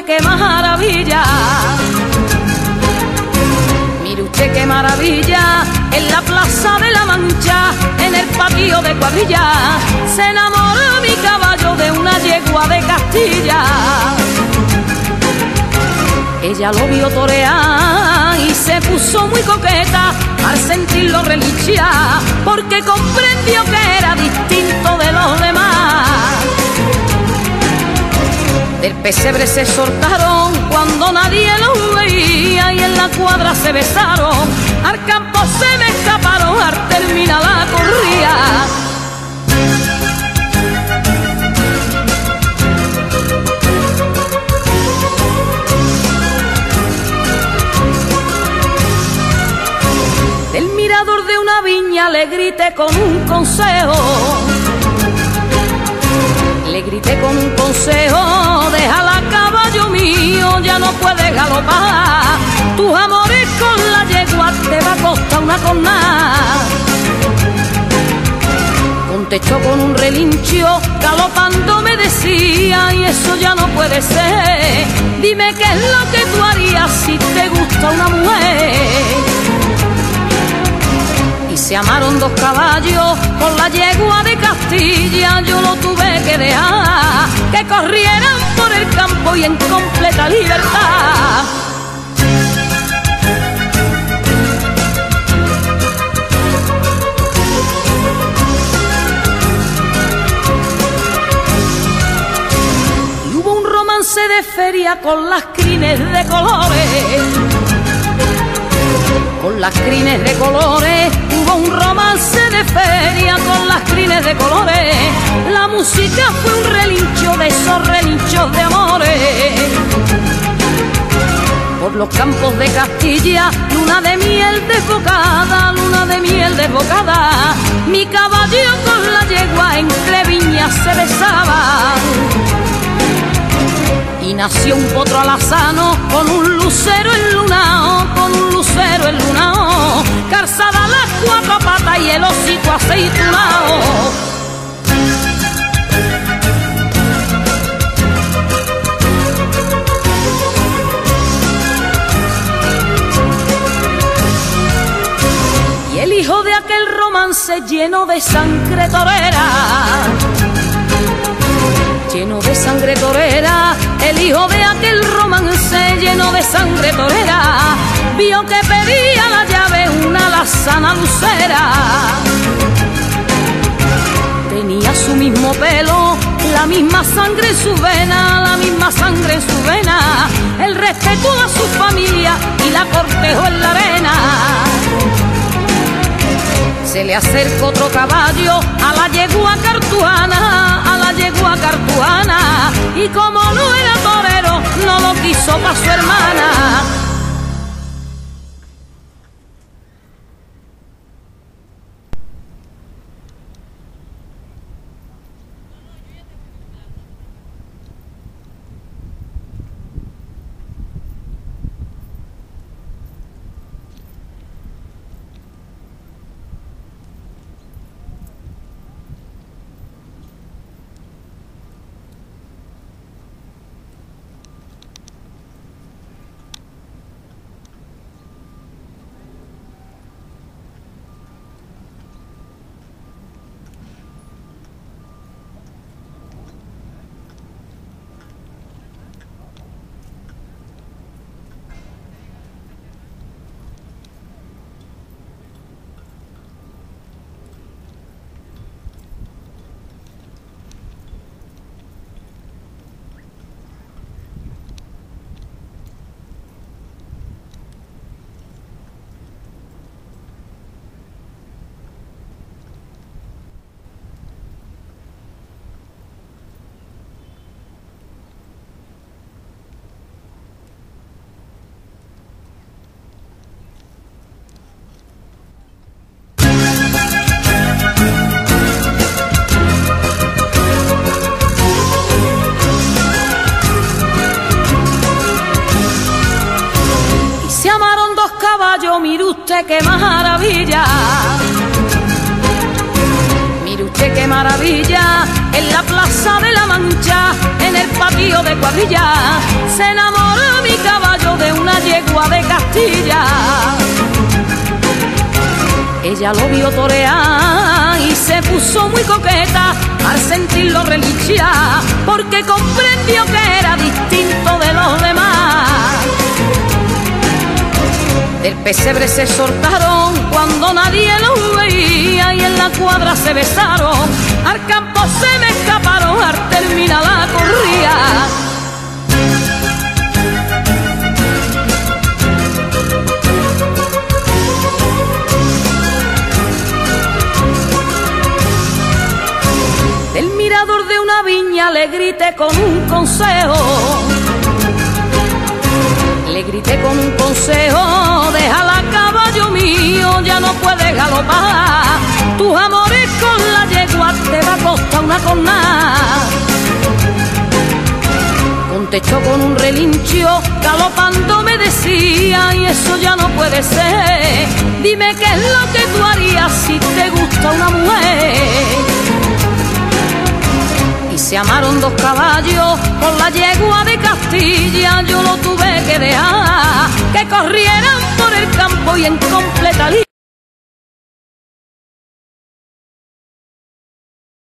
usted qué maravilla. Mire usted qué maravilla, en la plaza de la Mancha, en el patio de cuadrilla, se enamoró mi caballo de una yegua de Castilla. Ella lo vio torear y se puso muy coqueta al sentirlo relinchar, porque comprendió que era distinto de los demás. Del pesebre se soltaron cuando nadie los veía y en la cuadra se besaron, al campo se me escaparon al terminar la corrida. Del mirador de una viña le grité con un consejo. Le grité con un consejo, déjala caballo mío, ya no puedes galopar. Tus amores con la yegua te va a costar una cornada. Contestó con un relincho, galopando me decía, y eso ya no puede ser. Dime qué es lo que tú harías si te gusta una mujer. Y se amaron dos caballos con la yegua de Castilla. Yo lo tuve que dejar, que corrieran por el campo y en completa libertad. Y hubo un romance de feria con las crines de colores. Con las crines de colores, hubo un romance de feria con las crines de colores. La música fue un relincho de esos relinchos de amores. Por los campos de Castilla, luna de miel desbocada, luna de miel desbocada. Mi caballo con la yegua entre viñas se besaba. Y nació un potro alazano con un lucero enlunao, con un lucero enlunao, calzada las cuatro patas y el hocico aceitunao. Y el hijo de aquel romance lleno de sangre torera, lleno de sangre torera, el hijo de aquel romance lleno de sangre torera, vio que pedía la llave una alazana lucera. Tenía su mismo pelo, la misma sangre en su vena, la misma sangre en su vena. Él respetó a su familia y la cortejó en la arena. Se le acercó otro caballo a la yegua cartuana, a la yegua cartuana, y como no era torero, no lo quiso pa' su hermana. Mire usted qué maravilla, mire usted qué maravilla, en la plaza de la Mancha, en el patio de cuadrilla, se enamoró mi caballo de una yegua de Castilla. Ella lo vio torear y se puso muy coqueta al sentirlo relinchar, porque comprendió que era distinto de los demás. Del pesebre se soltaron cuando nadie los veía y en la cuadra se besaron, al campo se me escaparon al terminar la corrida. Del mirador de una viña le grité con un consejo. Le grité con un consejo: déjala, caballo mío, ya no puedes galopar. Tus amores con la yegua te va a costar una cornada. Contestó con un relincho, galopando me decía: y eso ya no puede ser. Dime qué es lo que tú harías si te gusta una mujer. Se amaron dos caballos con la yegua de Castilla. Yo lo tuve que dejar que corrieran por el campo y en completa